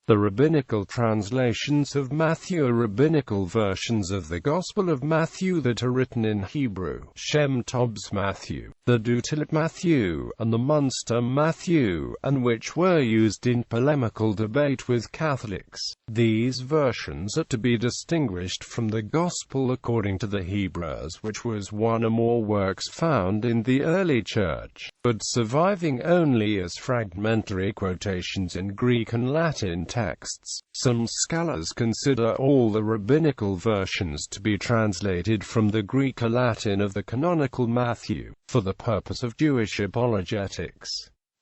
The rabbinical translations of Matthew are rabbinical versions of the Gospel of Matthew that are written in Hebrew. Shem-Tob's Matthew, the Tillet Matthew, and the Münster Matthew, and which were used in polemical debate with Catholics. These versions are to be distinguished from the Gospel according to the Hebrews, which was one or more works found in the early Church, but surviving only as fragmentary quotations in Greek and Latin texts. Some scholars consider all the rabbinical versions to be translated from the Greek or Latin of the canonical Matthew, for the purpose of Jewish apologetics.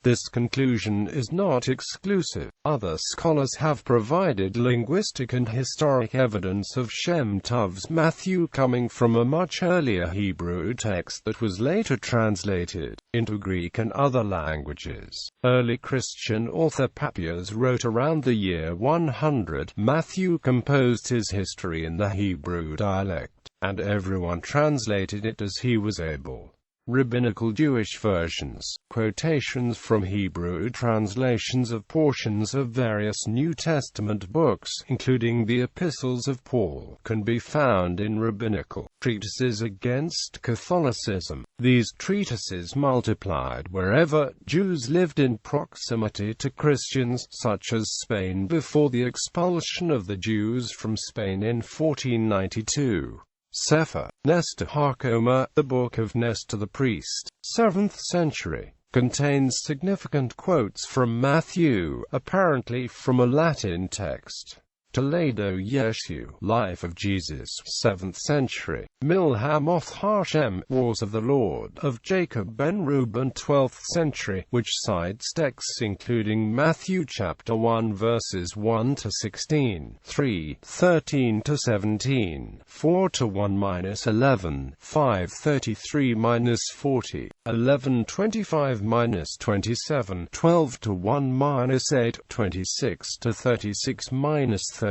This conclusion is not exclusive. Other scholars have provided linguistic and historic evidence of Shem-Tov's Matthew coming from a much earlier Hebrew text that was later translated into Greek and other languages. Early Christian author Papias wrote around the year 100. Matthew composed his history in the Hebrew dialect, and everyone translated it as he was able. Rabbinical Jewish versions, quotations from Hebrew translations of portions of various New Testament books, including the epistles of Paul, can be found in rabbinical treatises against Catholicism. These treatises multiplied wherever Jews lived in proximity to Christians, such as Spain before the expulsion of the Jews from Spain in 1492. Sefer Nestor Hakoma, the Book of Nestor the Priest, 7th century, contains significant quotes from Matthew, apparently from a Latin text. Toledo Yeshu, Life of Jesus, 7th century. Milhamoth Hashem, Wars of the Lord, of Jacob ben Reuben, 12th century, which cites texts including Matthew chapter 1 verses 1 to 16, 3, 13 to 17, 4 to 1-11, 5, 33-40, 11, 25-27, 12 to 1-8, 26 to 36-39,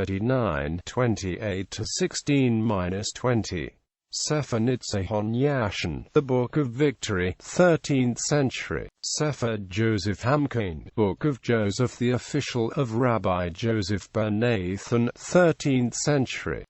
28 to 16-20. Sefer Nitzahon Yashin, the Book of Victory, 13th century. Sefer Joseph Hamkain, Book of Joseph the Official of Rabbi Joseph ben Nathan, 13th century.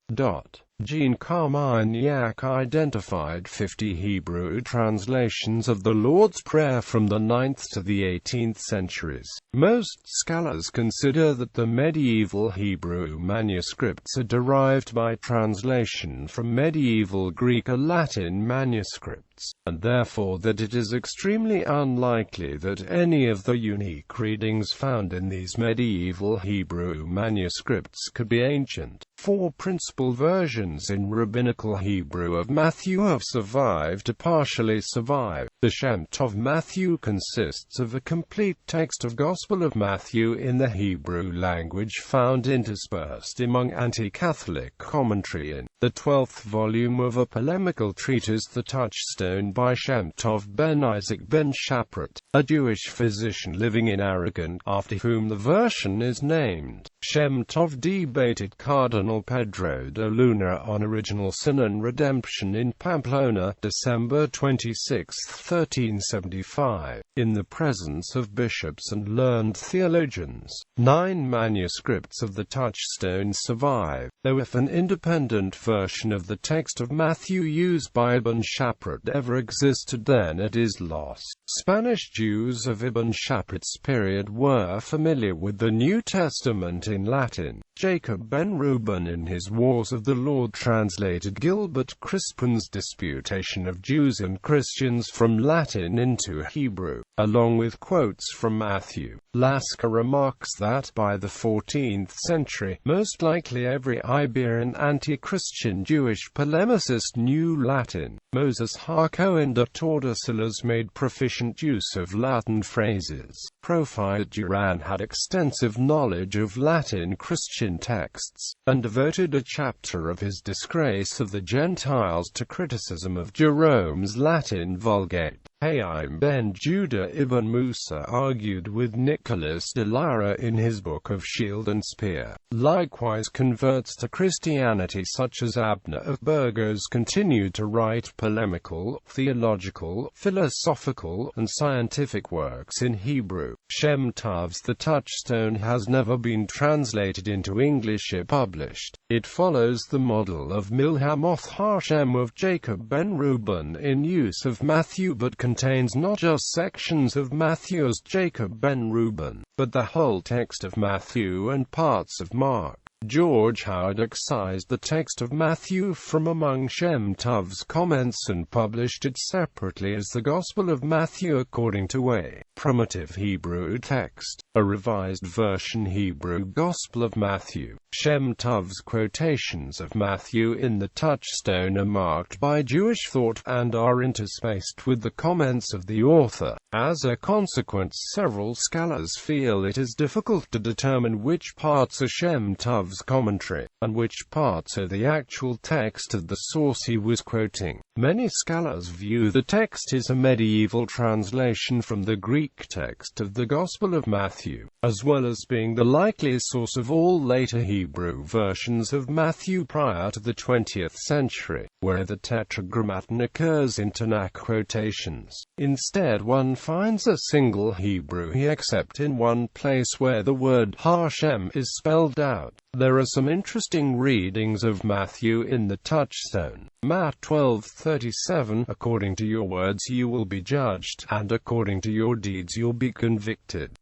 Jean Carmignac identified 50 Hebrew translations of the Lord's Prayer from the 9th to the 18th centuries. Most scholars consider that the medieval Hebrew manuscripts are derived by translation from medieval Greek or Latin manuscripts, and therefore that it is extremely unlikely that any of the unique readings found in these medieval Hebrew manuscripts could be ancient. 4 principal versions in Rabbinical Hebrew of Matthew have survived or partially survive. The Shem-Tov Matthew consists of a complete text of Gospel of Matthew in the Hebrew language found interspersed among anti-Catholic commentary in the 12th volume of a polemical treatise, The Touchstone, by Shem-Tov ben Isaac ben Shaprat, a Jewish physician living in Aragon, after whom the version is named. Shem-Tov debated Cardinal Pedro de Luna on original sin and redemption in Pamplona, December 26, 1375, in the presence of bishops and learned theologians. 9 manuscripts of the Touchstone survive, though if an independent version of the text of Matthew used by Ibn Shaprat ever existed, then it is lost. Spanish Jews of Ibn Shaprat's period were familiar with the New Testament in Latin. Jacob ben Reuben in his Wars of the Lord translated Gilbert Crispin's Disputation of Jews and Christians from Latin into Hebrew, along with quotes from Matthew. Lasker remarks that by the 14th century, most likely every Iberian anti-Christian Jewish polemicist knew Latin. Moses HaKohen de Tordesillas made proficient use of Latin phrases. Prophet Duran had extensive knowledge of Latin Christian texts, and devoted a chapter of his Disgrace of the Gentiles to criticism of Jerome's Latin Vulgate. Hayim ben Judah ibn Musa argued with Nicholas de Lyra in his Book of Shield and Spear. Likewise converts to Christianity such as Abner of Burgos continued to write polemical, theological, philosophical, and scientific works in Hebrew. Shem-Tov's The Touchstone has never been translated into English or published. It follows the model of Milhamoth Hashem of Jacob ben Reuben in use of Matthew, but contains not just sections of Matthew as Jacob ben Reuben, but the whole text of Matthew and parts of Mark. George Howard excised the text of Matthew from among Shem-Tov's comments and published it separately as the Gospel of Matthew according to a primitive Hebrew text, a revised version Hebrew Gospel of Matthew. Shem-Tov's quotations of Matthew in the Touchstone are marked by Jewish thought and are interspaced with the comments of the author. As a consequence, several scholars feel it is difficult to determine which parts are Shem-Tov's commentary, and which parts are the actual text of the source he was quoting. Many scholars view the text as a medieval translation from the Greek text of the Gospel of Matthew, as well as being the likely source of all later Hebrew versions of Matthew prior to the 20th century, where the Tetragrammaton occurs in Tanakh quotations. Instead, one finds a single Hebrew he except in one place where the word Hashem is spelled out. There are some interesting readings of Matthew in the Touchstone. Matt 12:37, according to your words you will be judged, and according to your deeds you'll be convicted.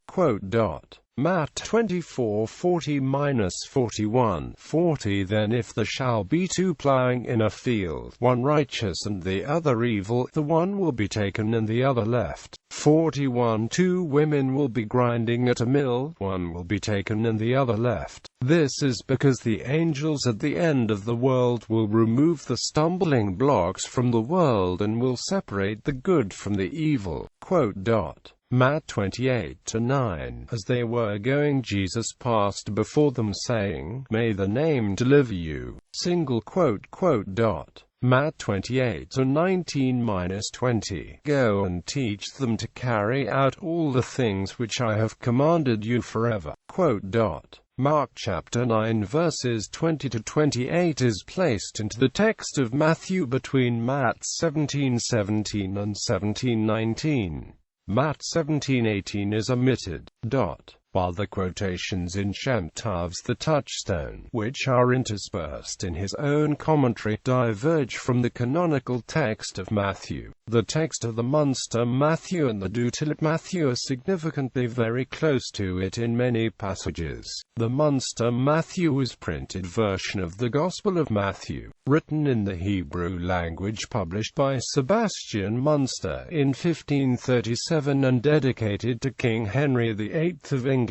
Matt 24:40-41:40 Then if there shall be two plowing in a field, one righteous and the other evil, the one will be taken and the other left. 41 Two women will be grinding at a mill, one will be taken and the other left. This is because the angels at the end of the world will remove the stumbling blocks from the world and will separate the good from the evil. Matt 28:9 As they were going, Jesus passed before them, saying, May the name deliver you. Matt 28:19-20 Go and teach them to carry out all the things which I have commanded you forever. Mark chapter 9 verses 20-28 is placed into the text of Matthew between Matt 17:17 and 17:19. Matt 17:18 is omitted. While the quotations in Shem-Tov's The Touchstone, which are interspersed in his own commentary, diverge from the canonical text of Matthew. The text of the Münster Matthew and the Tillet Matthew are significantly very close to it in many passages. The Münster Matthew was printed version of the Gospel of Matthew, written in the Hebrew language, published by Sebastian Münster in 1537 and dedicated to King Henry VIII of England.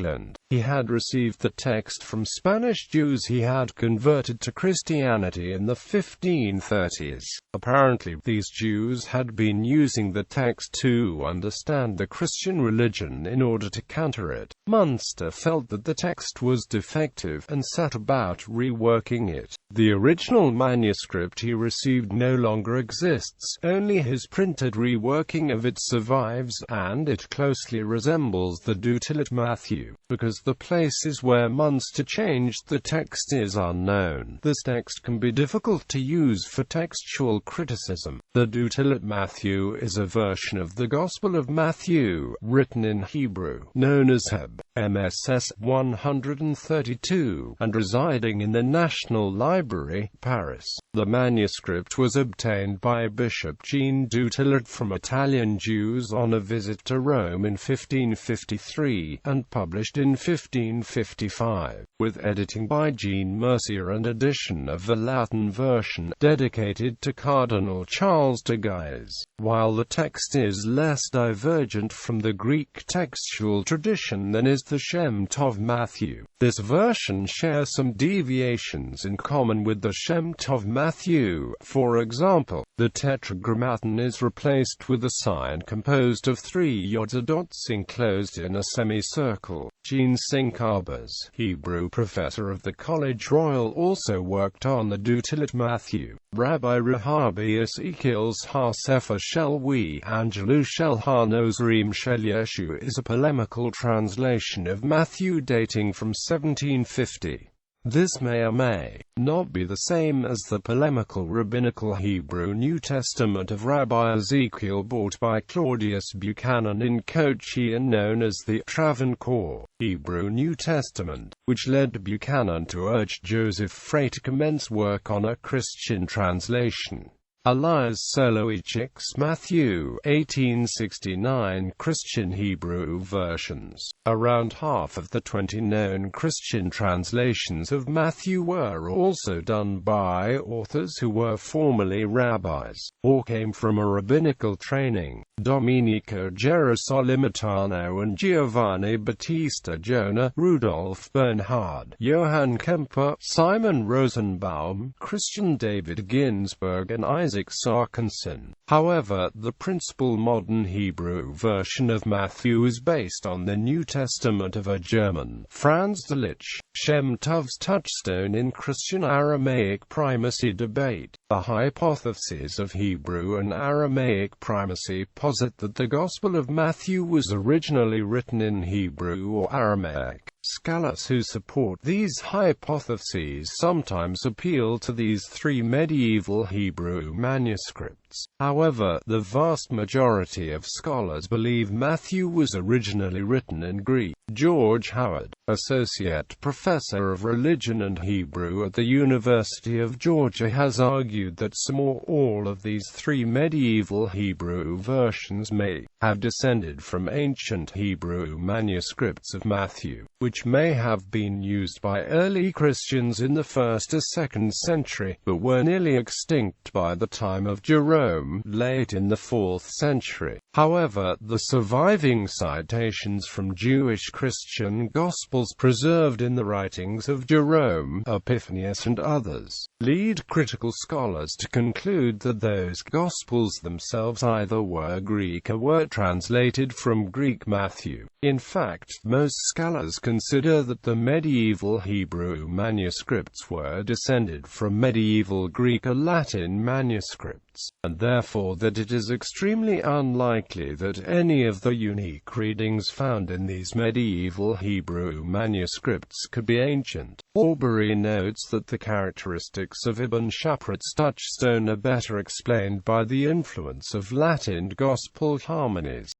He had received the text from Spanish Jews he had converted to Christianity in the 1530s. Apparently, these Jews had been using the text to understand the Christian religion in order to counter it. Münster felt that the text was defective and set about reworking it. The original manuscript he received no longer exists, only his printed reworking of it survives, and it closely resembles the Tillet Matthew. Because the places where Münster changed the text is unknown, this text can be difficult to use for textual criticism. The Tillet Matthew is a version of the Gospel of Matthew, written in Hebrew, known as Heb, MSS 132, and residing in the National Library, Paris. The manuscript was obtained by Bishop Jean du Tillet from Italian Jews on a visit to Rome in 1553, and published in 1555, with editing by Jean Mercier and edition of the Latin version, dedicated to Cardinal Charles de Guise. While the text is less divergent from the Greek textual tradition than is the Shem-Tov Matthew, this version shares some deviations in common with the Shem-Tov Matthew. For example, the Tetragrammaton is replaced with a sign composed of three yods dots enclosed in a semicircle. Jean Sinkarbers, Hebrew professor of the College Royal, also worked on the Tillet Matthew. Rabbi Rehabi Ezekiel's Ha Sefer Sefer Shel We Angelus Shel HaNozrim Shel Yeshu is a polemical translation of Matthew dating from 1750. This may or may not be the same as the polemical Rabbinical Hebrew New Testament of Rabbi Ezekiel bought by Claudius Buchanan in Kochi and known as the Travancore Hebrew New Testament, which led Buchanan to urge Joseph Frey to commence work on a Christian translation. Elias Soloveitchik's Matthew, 1869 Christian Hebrew versions. Around half of the 20 known Christian translations of Matthew were also done by authors who were formerly rabbis, or came from a rabbinical training. Domenico Gerosolimitano and Giovanni Battista Jonah, Rudolf Bernhard, Johann Kemper, Simon Rosenbaum, Christian David Ginsburg and Isaac Sarkinson. However, the principal modern Hebrew version of Matthew is based on the New Testament of a German, Franz Delitzsch. Shem-Tov's touchstone in Christian Aramaic primacy debate. The hypotheses of Hebrew and Aramaic primacy posit that the Gospel of Matthew was originally written in Hebrew or Aramaic. Scholars who support these hypotheses sometimes appeal to these three medieval Hebrew manuscripts. However, the vast majority of scholars believe Matthew was originally written in Greek. George Howard, Associate Professor of Religion and Hebrew at the University of Georgia, has argued that some or all of these three medieval Hebrew versions may have descended from ancient Hebrew manuscripts of Matthew, which may have been used by early Christians in the 1st or 2nd century, but were nearly extinct by the time of Jerome, late in the 4th century. However, the surviving citations from Jewish Christian Gospels preserved in the writings of Jerome, Epiphanius and others, lead critical scholars to conclude that those Gospels themselves either were Greek or were translated from Greek Matthew. In fact, most scholars consider that the medieval Hebrew manuscripts were descended from medieval Greek or Latin manuscripts, and therefore that it is extremely unlikely that any of the unique readings found in these medieval Hebrew manuscripts could be ancient. Aubrey notes that the characteristics of Ibn Shaprat's touchstone are better explained by the influence of Latin Gospel harmonies.